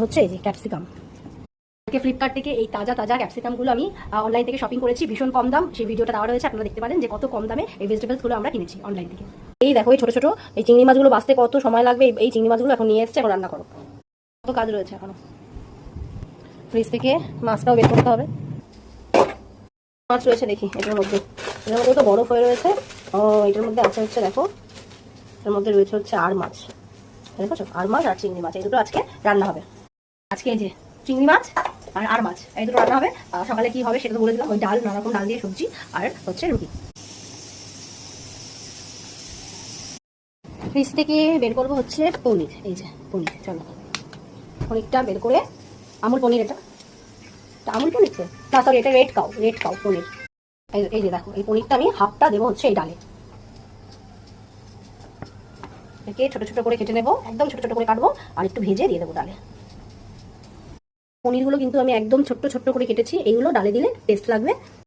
হচ্ছে এই যে ক্যাপসিকাম। ফ্লিপকার্ট থেকে এই তাজা তাজা ক্যাপসিকামগুলো আমি অনলাইন থেকে শপিং করেছি, ভীষণ কম দাম। সেই ভিডিওটা দেওয়া রয়েছে, আপনারা দেখতে পারেন যে কত কম দামে এই ভেজিটেবলসগুলো আমরা কিনেছি অনলাইন থেকে। এই দেখো, এই ছোটো ছোটো এই চিংড়ি মাছগুলো বাঁচতে কত সময় লাগবে। এই চিংড়ি মাছগুলো এখন নিয়ে এসছে, এখন রান্না করো। কত কাজ রয়েছে এখনো। ফ্রিজ থেকে মাছটাও বের করতে হবে। মাছ রয়েছে দেখি এটার মধ্যে তো বরফ হয়ে রয়েছে। ও এটার মধ্যে আছে হচ্ছে, দেখো এটার মধ্যে রয়েছে হচ্ছে আর মাছ, দেখো আর মাছ আর চিংড়ি মাছ, এই দুটো আজকে রান্না হবে। আজকে এই যে চিংড়ি মাছ আর মাছ, এই দুটো রান্না হবে। সকালে কি হবে সেটা তো বলে দিলাম, ওই ডাল, নানা রকম ডাল দিয়ে সবজি আর হচ্ছে রুটি। ফ্রিজ থেকে বের করবো হচ্ছে পনির। এই যে পনির, চলো পনিরটা বের করে, আমুল পনির, এটা আমুল পনির তো না, সরি এটা রেড কাউ পনির। এই যে দেখো, এই পনিরটা আমি হাফটা দেবো হচ্ছে এই ডালে। একে ছোট ছোট করে কেটে নেবো, একদম ছোট ছোট করে কাটবো আর একটু ভেজে দিয়ে দেবো ডালে। পনিরগুলো কিন্তু আমি একদম ছোট্ট ছোট্ট করে কেটেছি, এইগুলো ডালে দিলে টেস্ট লাগবে।